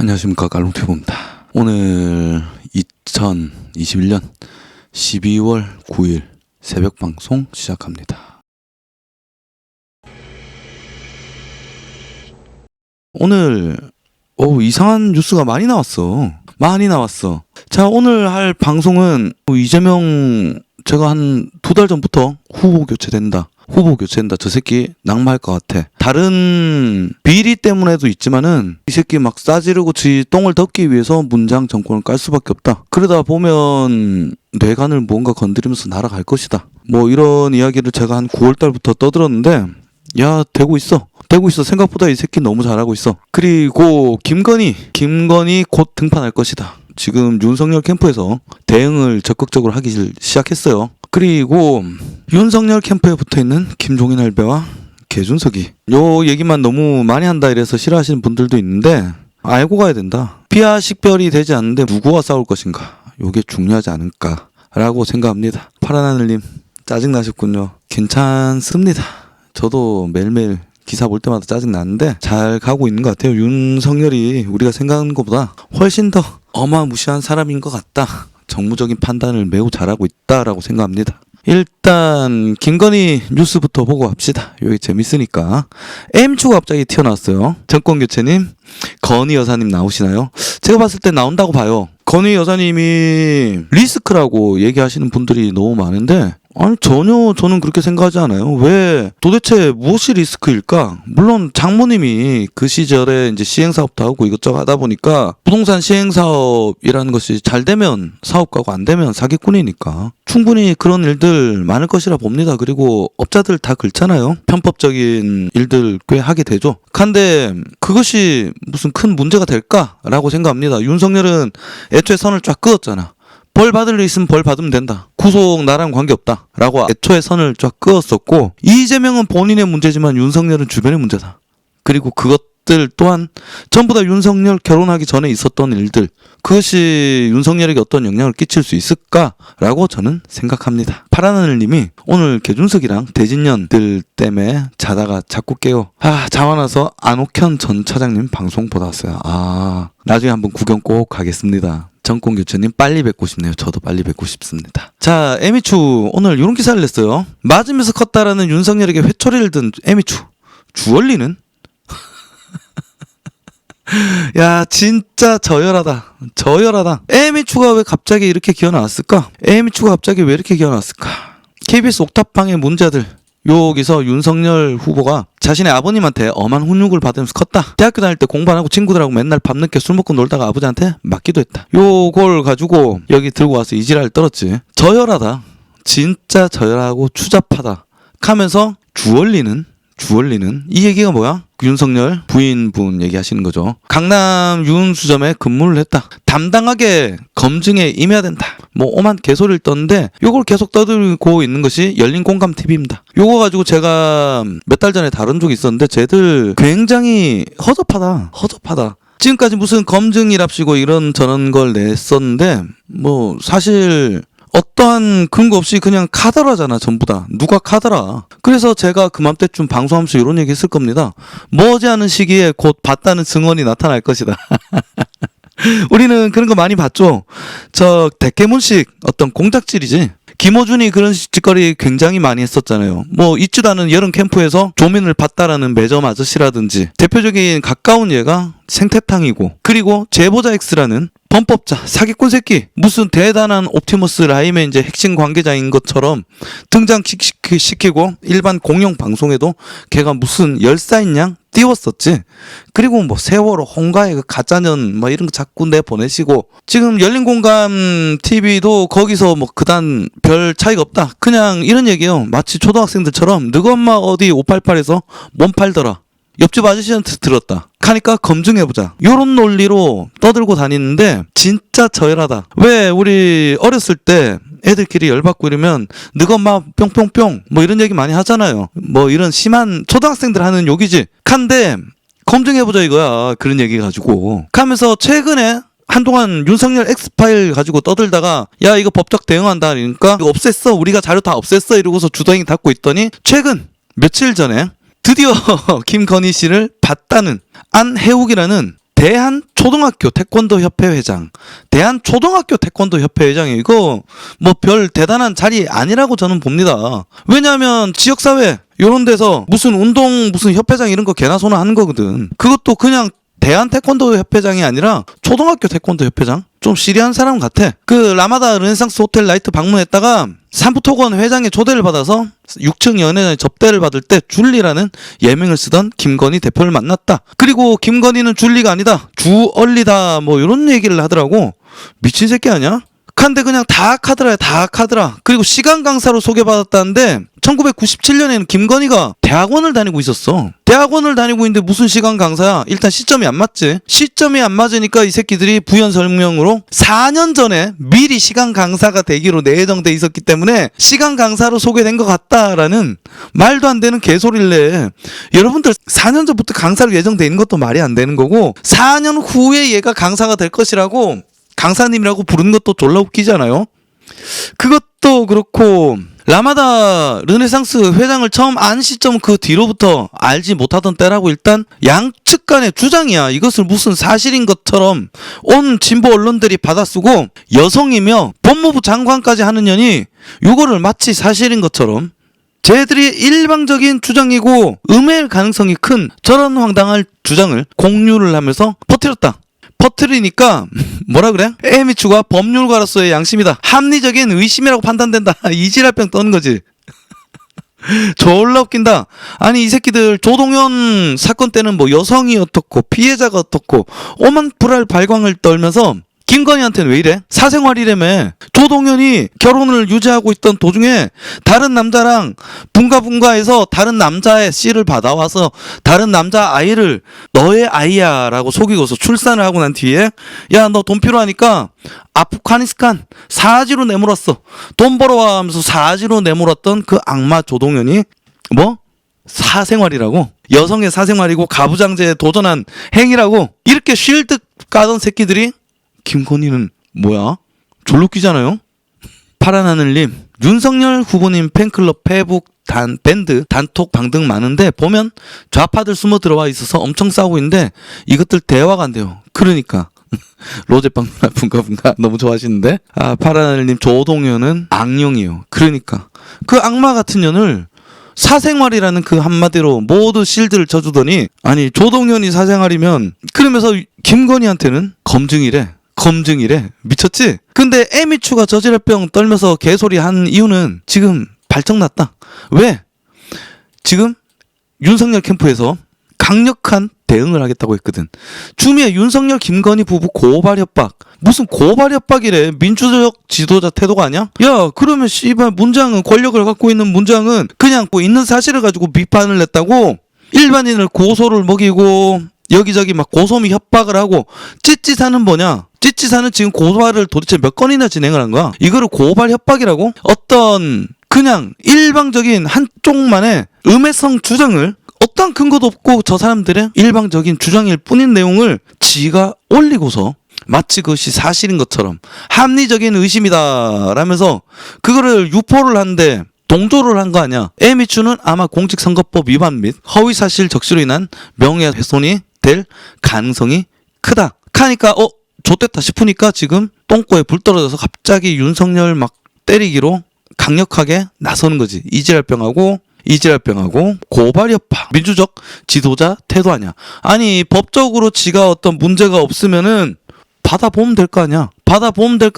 안녕하십니까, 깔롱튜브입니다. 오늘 2021년 12월 9일 새벽 방송 시작합니다. 오늘 이상한 뉴스가 많이 나왔어. 자, 오늘 할 방송은 이재명, 제가 한 2달 전부터 후보 교체된다, 저 새끼 낙마할 것 같아. 다른 비리 때문에도 있지만은 이 새끼 막 싸지르고 지 똥을 덮기 위해서 문장 정권을 깔 수밖에 없다. 그러다 보면 뇌관을 뭔가 건드리면서 날아갈 것이다. 뭐 이런 이야기를 제가 한 9월 달부터 떠들었는데, 야, 되고 있어. 생각보다 이 새끼 너무 잘하고 있어. 그리고 김건희 곧 등판할 것이다. 지금 윤석열 캠프에서 대응을 적극적으로 하기 시작했어요. 그리고 윤석열 캠프에 붙어있는 김종인 할배와 개준석이 요 얘기만 너무 많이 한다 이래서 싫어하시는 분들도 있는데, 알고 가야 된다. 피하 식별이 되지 않는데 누구와 싸울 것인가, 요게 중요하지 않을까라고 생각합니다. 파란 하늘님 짜증나셨군요. 괜찮습니다. 저도 매일매일 기사 볼 때마다 짜증나는데 잘 가고 있는 것 같아요. 윤석열이 우리가 생각하는 것보다 훨씬 더 어마무시한 사람인 것 같다. 정무적인 판단을 매우 잘하고 있다라고 생각합니다. 일단 김건희 뉴스부터 보고 합시다. 여기 재밌으니까. M추가 갑자기 튀어나왔어요. 정권교체님, 건희 여사님 나오시나요? 제가 봤을 때 나온다고 봐요. 건희 여사님이 리스크라고 얘기하시는 분들이 너무 많은데, 아니 전혀 저는 그렇게 생각하지 않아요. 왜 도대체 무엇이 리스크일까? 물론 장모님이 그 시절에 이제 시행사업도 하고 이것저것 하다 보니까 부동산 시행사업이라는 것이 잘 되면 사업가고 안 되면 사기꾼이니까 충분히 그런 일들 많을 것이라 봅니다. 그리고 업자들 다 그렇잖아요. 편법적인 일들 꽤 하게 되죠. 근데 그것이 무슨 큰 문제가 될까라고 생각합니다. 윤석열은 애초에 선을 쫙 그었잖아. 벌 받을 일 있으면 벌 받으면 된다. 구속 나랑 관계없다 라고 애초에 선을 쫙 그었었고, 이재명은 본인의 문제지만 윤석열은 주변의 문제다. 그리고 그것들 또한 전부 다 윤석열 결혼하기 전에 있었던 일들, 그것이 윤석열에게 어떤 영향을 끼칠 수 있을까라고 저는 생각합니다. 파란하늘님이 오늘 개준석이랑 대진년들 때문에 자다가 자꾸 깨요. 잠 안 와서 안옥현 전 차장님 방송 보다 왔어요. 나중에 한번 구경 꼭 가겠습니다. 정권교체님 빨리 뵙고 싶네요. 저도 빨리 뵙고 싶습니다. 자, 에미추 오늘 이런 기사를 냈어요. 맞으면서 컸다라는 윤석열에게 회초리를 든 에미추. 주얼리는? 야, 진짜 저열하다. 에미추가 왜 갑자기 이렇게 기어나왔을까? KBS 옥탑방의 문제들. 여기서 윤석열 후보가 자신의 아버님한테 엄한 훈육을 받으면서 컸다. 대학교 다닐 때 공부 안 하고 친구들하고 맨날 밤늦게 술 먹고 놀다가 아버지한테 맞기도 했다. 요걸 가지고 여기 들고 와서 이지랄 떨었지. 저열하다. 진짜 저열하고 추잡하다 하면서 주얼리는 이 얘기가 뭐야? 윤석열 부인분 얘기하시는 거죠. 강남 윤수점에 근무를 했다. 담당하게 검증에 임해야 된다. 뭐 오만 개소리를 떴는데 요걸 계속 떠들고 있는 것이 열린공감TV입니다. 요거 가지고 제가 몇 달 전에 다룬 적이 있었는데 쟤들 굉장히 허접하다. 지금까지 무슨 검증이랍시고 이런 저런 걸 냈었는데 뭐 사실 어떠한 근거 없이 그냥 카더라잖아. 전부 다 누가 카더라. 그래서 제가 그맘때쯤 방송하면서 이런 얘기 했을 겁니다. 머지않은 시기에 곧 봤다는 증언이 나타날 것이다. 우리는 그런 거 많이 봤죠. 저 대깨문식 어떤 공작질이지. 김어준이 그런 짓거리 굉장히 많이 했었잖아요. 뭐 있지도 않은 여름 캠프에서 조민을 봤다라는 매점 아저씨라든지, 대표적인 가까운 예가 생태탕이고, 그리고 제보자 X라는 범법자 사기꾼 새끼, 무슨 대단한 옵티머스 라임의 이제 핵심 관계자인 것처럼 등장시키고 일반 공영 방송에도 걔가 무슨 열사인 양 띄웠었지. 그리고 뭐 세월호 홍가의 그 가짜년 뭐 이런 거 자꾸 내보내시고, 지금 열린공감 TV도 거기서 뭐 그단 별 차이가 없다. 그냥 이런 얘기예요. 마치 초등학생들처럼 너희 엄마 어디 588에서 몸 팔더라, 옆집 아저씨한테 들었다 하니까 검증해보자, 요런 논리로 떠들고 다니는데 진짜 저열하다. 왜 우리 어렸을 때 애들끼리 열받고 이러면 너희 엄마 뿅뿅뿅 뭐 이런 얘기 많이 하잖아요. 뭐 이런 심한 초등학생들 하는 욕이지. 근데 검증해보자 이거야. 그런 얘기 가지고 하면서 최근에 한동안 윤석열 엑스파일 가지고 떠들다가 야 이거 법적 대응한다 그러니까 이거 없앴어, 우리가 자료 다 없앴어 이러고서 주둥이 닫고 있더니 최근 며칠 전에 드디어 김건희 씨를 봤다는 안혜욱이라는 대한초등학교 태권도 협회 회장. 대한초등학교 태권도 협회 회장이 이거 뭐 별 대단한 자리 아니라고 저는 봅니다. 왜냐하면 지역사회 요런 데서 무슨 운동 무슨 협회장 이런 거 개나 소나 하는 거거든. 그것도 그냥 대한 태권도 협회장이 아니라 초등학교 태권도 협회장? 좀 시리한 사람 같아. 그 라마다 르네상스 호텔 라이트 방문했다가 산부토건 회장의 초대를 받아서 6층 연회장에 접대를 받을 때 줄리라는 예명을 쓰던 김건희 대표를 만났다. 그리고 김건희는 줄리가 아니다. 주얼리다 뭐 이런 얘기를 하더라고. 미친 새끼 아니야? 근데 그냥 다 카드라야 다 카드라. 그리고 시간 강사로 소개받았다는데 1997년에는 김건희가 대학원을 다니고 있었어. 대학원을 다니고 있는데 무슨 시간 강사야? 일단 시점이 안 맞지. 시점이 안 맞으니까 이 새끼들이 부연 설명으로 4년 전에 미리 시간 강사가 되기로 내정돼 있었기 때문에 시간 강사로 소개된 것 같다라는 말도 안 되는 개소리를 내. 여러분들 4년 전부터 강사로 예정돼 있는 것도 말이 안 되는 거고 4년 후에 얘가 강사가 될 것이라고 강사님이라고 부르는 것도 졸라 웃기잖아요. 그것도 그렇고 라마다 르네상스 회장을 처음 안 시점 그 뒤로부터 알지 못하던 때라고 일단 양측 간의 주장이야. 이것을 무슨 사실인 것처럼 온 진보 언론들이 받아쓰고 여성이며 법무부 장관까지 하는 년이 이거를 마치 사실인 것처럼 쟤들이 일방적인 주장이고 음해일 가능성이 큰 저런 황당한 주장을 공유를 하면서 퍼뜨렸다. 퍼뜨리니까 뭐라 그래? 에미추가 법률가로서의 양심이다. 합리적인 의심이라고 판단된다. 이지랄병 떠는 거지. 졸라 웃긴다. 아니 이 새끼들 조동현 사건 때는 뭐 여성이 어떻고 피해자가 어떻고 오만 불알 발광을 떨면서 김건희한테는 왜 이래? 사생활이라며. 조동현이 결혼을 유지하고 있던 도중에 다른 남자랑 분가분가해서 다른 남자의 씨를 받아와서 다른 남자 아이를 너의 아이야 라고 속이고서 출산을 하고 난 뒤에 야 너 돈 필요하니까 아프가니스탄 사지로 내몰았어. 돈 벌어와 하면서 사지로 내몰았던 그 악마 조동현이 뭐? 사생활이라고? 여성의 사생활이고 가부장제에 도전한 행위라고? 이렇게 쉴 듯 까던 새끼들이 김건희는 뭐야? 졸로 웃기잖아요. 파란 하늘님, 윤석열 후보님 팬클럽 페북 밴드 단톡 방 등 많은데 보면 좌파들 숨어 들어와 있어서 엄청 싸우고 있는데 이것들 대화가 안 돼요. 그러니까 로제빵 분가 너무 좋아하시는데 파란 하늘님 조동현은 악령이에요. 그러니까 그 악마 같은 년을 사생활이라는 그 한마디로 모두 실드를 쳐주더니 아니 조동현이 사생활이면 그러면서 김건희한테는 검증이래. 미쳤지? 근데 에미추가 저지랄병 떨면서 개소리 한 이유는 지금 발정났다. 왜? 지금 윤석열 캠프에서 강력한 대응을 하겠다고 했거든. 추미애 윤석열 김건희 부부 고발 협박. 무슨 고발 협박이래. 민주적 지도자 태도가 아니야? 야 그러면 씨발 문장은 권력을 갖고 있는 문장은 그냥 뭐 있는 사실을 가지고 비판을 냈다고 일반인을 고소를 먹이고 여기저기 막 고소미 협박을 하고 찌찌사는 뭐냐? 찌찌사는 지금 고발을 도대체 몇 건이나 진행을 한 거야? 이거를 고발 협박이라고? 어떤 그냥 일방적인 한쪽만의 음해성 주장을 어떤 근거도 없고 저 사람들의 일방적인 주장일 뿐인 내용을 지가 올리고서 마치 그것이 사실인 것처럼 합리적인 의심이다 라면서 그거를 유포를 한데 동조를 한 거 아니야. 에미추는 아마 공직선거법 위반 및 허위사실 적시로 인한 명예훼손이 될 가능성이 크다. 하니까 좆됐다 싶으니까 지금 똥꼬에 불 떨어져서 갑자기 윤석열 막 때리기로 강력하게 나서는 거지. 이지랄병하고 고발 협박. 민주적 지도자 태도 아니야. 아니 법적으로 지가 어떤 문제가 없으면은 받아보면 될 거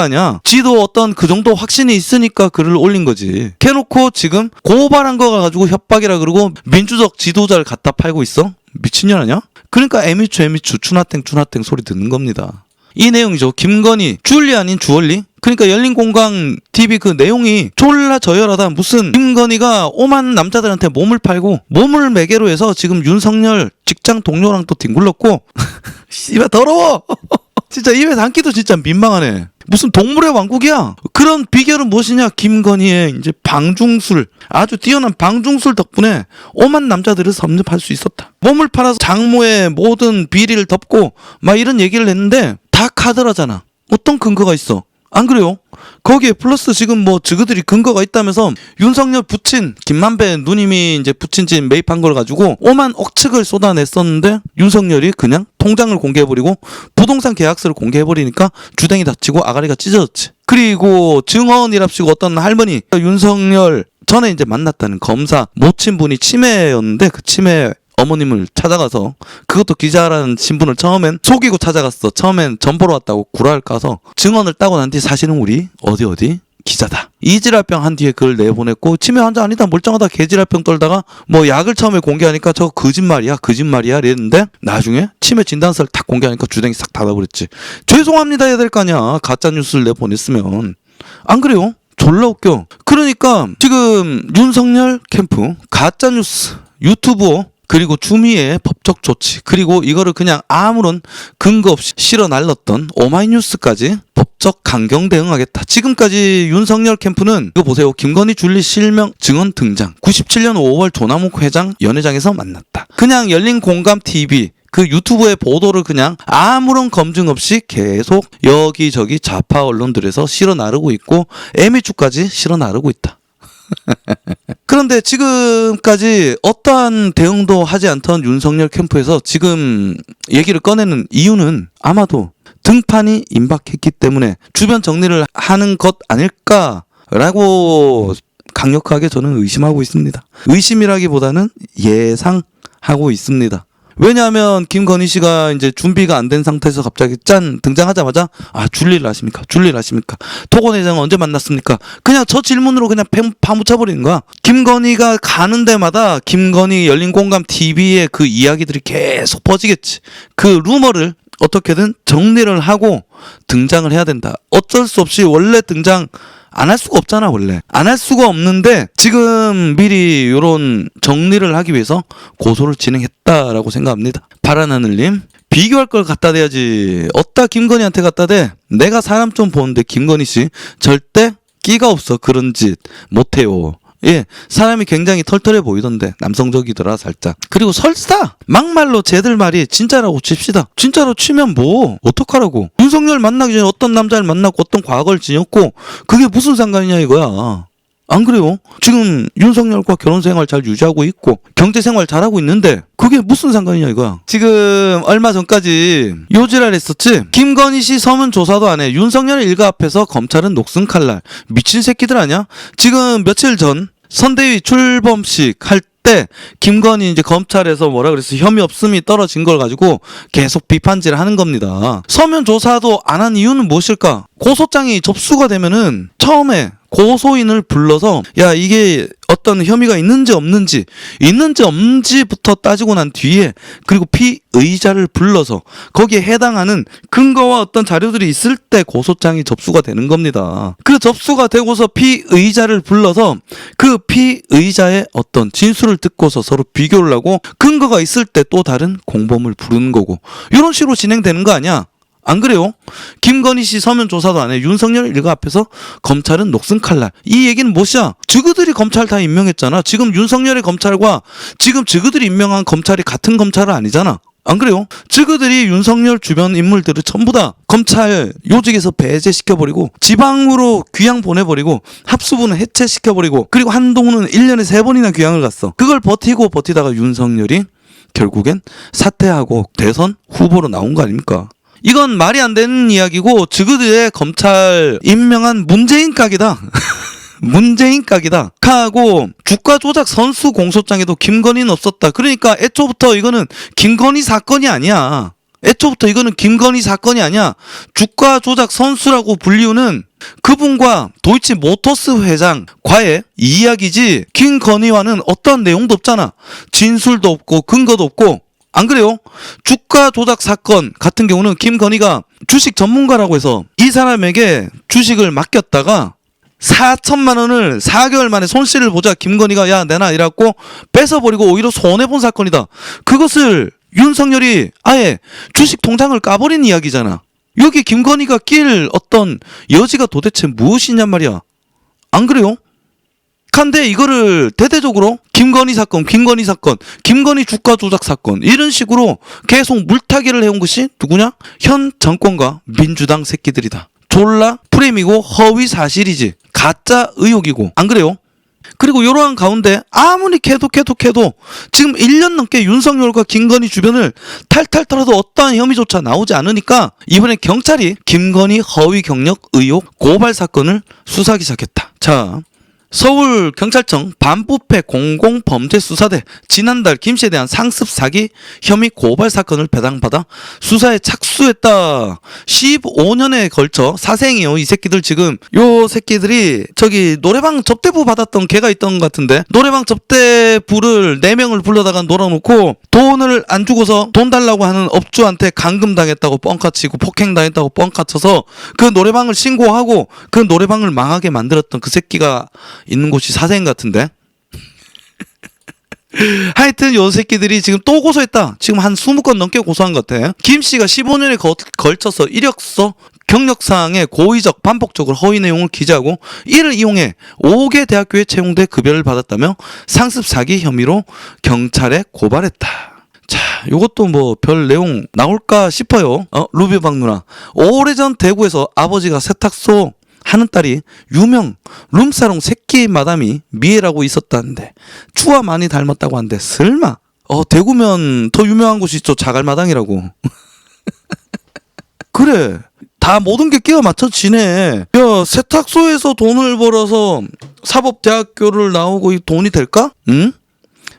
아니야. 지도 어떤 그 정도 확신이 있으니까 글을 올린 거지. 캐놓고 지금 고발한 거 가지고 협박이라 그러고 민주적 지도자를 갖다 팔고 있어? 미친년 아니야? 그러니까 에미추 추나땡 소리 듣는 겁니다. 이 내용이죠. 김건희 줄리 아닌 주얼리? 그러니까 열린공강 TV 그 내용이 졸라 저열하다. 무슨 김건희가 오만 남자들한테 몸을 팔고 몸을 매개로 해서 지금 윤석열 직장 동료랑 또 뒹굴렀고 씨발 더러워. 진짜 입에 담기도 진짜 민망하네. 무슨 동물의 왕국이야. 그런 비결은 무엇이냐? 김건희의 이제 방중술, 아주 뛰어난 방중술 덕분에 오만 남자들을 섭렵할 수 있었다. 몸을 팔아서 장모의 모든 비리를 덮고 막 이런 얘기를 했는데 다 카드라잖아. 어떤 근거가 있어? 안 그래요? 거기에 플러스 지금 뭐 저그들이 근거가 있다면서 윤석열 부친 김만배 누님이 이제 부친집 매입한 걸 가지고 오만 억측을 쏟아냈었는데 윤석열이 그냥 통장을 공개해버리고 부동산 계약서를 공개해버리니까 주댕이 다치고 아가리가 찢어졌지. 그리고 증언이랍시고 어떤 할머니 윤석열 전에 이제 만났다는 검사 모친분이 치매였는데 그 치매 어머님을 찾아가서 그것도 기자라는 신분을 처음엔 속이고 찾아갔어. 처음엔 전보러 왔다고 구라를 까서 증언을 따고 난 뒤 사실은 우리 어디 기자다. 이지랄병 한 뒤에 그걸 내보냈고 치매 환자 아니다 멀쩡하다 개지랄병 떨다가 뭐 약을 처음에 공개하니까 저거 거짓말이야 이랬는데 나중에 치매 진단서를 딱 공개하니까 주댕이 싹 닫아버렸지. 죄송합니다 해야 될 거 아니야. 가짜뉴스를 내보냈으면. 안 그래요? 졸라 웃겨. 그러니까 지금 윤석열 캠프 가짜뉴스 유튜버 그리고 추미애 법적 조치 그리고 이거를 그냥 아무런 근거 없이 실어 날렸던 오마이뉴스까지 법적 강경 대응하겠다. 지금까지 윤석열 캠프는 이거 보세요. 김건희 줄리 실명 증언 등장. 97년 5월 조남욱 회장 연회장에서 만났다. 그냥 열린 공감 TV 그 유튜브의 보도를 그냥 아무런 검증 없이 계속 여기저기 좌파 언론들에서 실어 나르고 있고 에미추까지 실어 나르고 있다. 그런데 지금까지 어떠한 대응도 하지 않던 윤석열 캠프에서 지금 얘기를 꺼내는 이유는 아마도 등판이 임박했기 때문에 주변 정리를 하는 것 아닐까라고 강력하게 저는 의심하고 있습니다. 의심이라기보다는 예상하고 있습니다. 왜냐하면 김건희 씨가 이제 준비가 안 된 상태에서 갑자기 짠 등장하자마자 줄리를 아십니까? 토건 회장은 언제 만났습니까? 그냥 저 질문으로 그냥 파묻혀버리는 거야. 김건희가 가는 데마다 김건희 열린 공감 TV의 그 이야기들이 계속 퍼지겠지. 그 루머를 어떻게든 정리를 하고 등장을 해야 된다. 어쩔 수 없이 원래 등장 안 할 수가 없잖아. 원래 안 할 수가 없는데 지금 미리 이런 정리를 하기 위해서 고소를 진행했다라고 생각합니다. 파란하늘님 비교할 걸 갖다 대야지. 어따 김건희한테 갖다 대. 내가 사람 좀 보는데 김건희 씨 절대 끼가 없어. 그런 짓 못해요. 예, 사람이 굉장히 털털해 보이던데 남성적이더라 살짝. 그리고 설사 막말로 쟤들 말이 진짜라고 칩시다. 진짜로 치면 뭐 어떡하라고. 윤석열 만나기 전에 어떤 남자를 만나고 어떤 과거를 지녔고 그게 무슨 상관이냐 이거야. 안 그래요? 지금 윤석열과 결혼생활 잘 유지하고 있고 경제생활 잘하고 있는데 그게 무슨 상관이냐 이거야. 지금 얼마 전까지 요지랄 했었지. 김건희 씨 서면 조사도 안 해. 윤석열 일가 앞에서 검찰은 녹슨 칼날. 미친 새끼들 아니야? 지금 며칠 전 선대위 출범식 할 때 김건희 이제 검찰에서 뭐라 그랬어? 혐의 없음이 떨어진 걸 가지고 계속 비판질을 하는 겁니다. 서면 조사도 안 한 이유는 무엇일까? 고소장이 접수가 되면은 처음에 고소인을 불러서 야 이게 어떤 혐의가 있는지 없는지부터 따지고 난 뒤에 그리고 피의자를 불러서 거기에 해당하는 근거와 어떤 자료들이 있을 때 고소장이 접수가 되는 겁니다. 그 접수가 되고서 피의자를 불러서 그 피의자의 어떤 진술을 듣고서 서로 비교를 하고 근거가 있을 때 또 다른 공범을 부르는 거고 이런 식으로 진행되는 거 아니야? 안 그래요? 김건희 씨 서면 조사도 안 해. 윤석열 일가 앞에서 검찰은 녹슨 칼날. 이 얘기는 무엇이야? 저그들이 검찰 다 임명했잖아. 지금 윤석열의 검찰과 지금 저그들이 임명한 검찰이 같은 검찰은 아니잖아. 안 그래요? 저그들이 윤석열 주변 인물들을 전부 다 검찰 요직에서 배제시켜버리고 지방으로 귀양 보내버리고 합수부는 해체시켜버리고 그리고 한동훈은 1년에 3번이나 귀양을 갔어. 그걸 버티다가 윤석열이 결국엔 사퇴하고 대선 후보로 나온 거 아닙니까? 이건 말이 안 되는 이야기고 저그들의 검찰 임명한 문재인 각이다. 문재인 각이다. 하고 주가 조작 선수 공소장에도 김건희는 없었다. 그러니까 애초부터 이거는 김건희 사건이 아니야. 주가 조작 선수라고 불리우는 그분과 도이치 모터스 회장과의 이야기지 김건희와는 어떤 내용도 없잖아. 진술도 없고 근거도 없고. 안 그래요? 주가 조작 사건 같은 경우는 김건희가 주식 전문가라고 해서 이 사람에게 주식을 맡겼다가 4천만 원을 4개월 만에 손실을 보자 김건희가 야 내놔 이래갖고 뺏어버리고 오히려 손해본 사건이다. 그것을 윤석열이 아예 주식 통장을 까버린 이야기잖아. 여기 김건희가 낄 어떤 여지가 도대체 무엇이냔 말이야. 안 그래요? 근데 이거를 대대적으로 김건희 사건, 김건희 주가 조작 사건 이런 식으로 계속 물타기를 해온 것이 누구냐? 현 정권과 민주당 새끼들이다. 졸라 프레임이고 허위 사실이지. 가짜 의혹이고. 안 그래요? 그리고 이러한 가운데 아무리 캐도 지금 1년 넘게 윤석열과 김건희 주변을 탈탈 털어도 어떠한 혐의조차 나오지 않으니까 이번에 경찰이 김건희 허위 경력 의혹 고발 사건을 수사하기 시작했다. 자, 서울경찰청 반부패 공공범죄수사대 지난달 김씨에 대한 상습 사기 혐의 고발 사건을 배당받아 수사에 착수했다. 15년에 걸쳐 사생이요. 이 새끼들 지금 요 새끼들이 저기 노래방 접대부 받았던 걔가 있던 것 같은데 노래방 접대부를 4명을 불러다가 놀아놓고 돈을 안 주고서 돈 달라고 하는 업주한테 감금당했다고 뻥카치고 폭행당했다고 뻥카쳐서 그 노래방을 신고하고 그 노래방을 망하게 만들었던 그 새끼가 있는 곳이 사생 같은데. 하여튼 요 새끼들이 지금 또 고소했다. 지금 한 20건 넘게 고소한 것 같아. 김씨가 15년에 걸쳐서 이력서 경력사항에 고의적 반복적으로 허위 내용을 기재하고 이를 이용해 5개 대학교에 채용돼 급여를 받았다며 상습 사기 혐의로 경찰에 고발했다. 자, 요것도 뭐 별 내용 나올까 싶어요. 루비방 누나. 오래전 대구에서 아버지가 세탁소 하는 딸이 유명 룸사롱 새끼 마담이 미애라고 있었다는데 추와 많이 닮았다고 하는데 설마 대구면 더 유명한 곳이 있죠. 자갈마당이라고. 그래, 다 모든 게 끼워 맞춰지네. 야, 세탁소에서 돈을 벌어서 사법대학교를 나오고 이 돈이 될까? 응?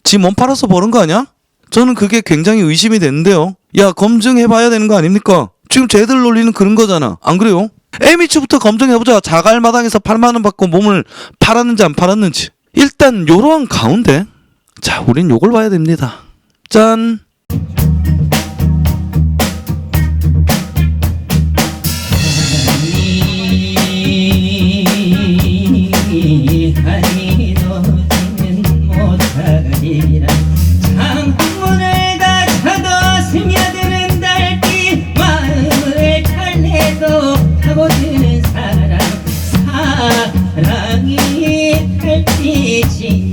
지 몸 팔아서 버는 거 아니야? 저는 그게 굉장히 의심이 되는데요. 야, 검증해봐야 되는 거 아닙니까? 지금 쟤들 논리는 그런 거잖아. 안 그래요? A미츠부터 검증해보자. 자갈마당에서 8만원 받고 몸을 팔았는지 안 팔았는지. 일단 요러한 가운데 자, 우린 요걸 봐야 됩니다. 짠. 창문을 닫혀도 스며드는 달빛 마음을 달래도 파고드는 사랑 사랑이 달빛이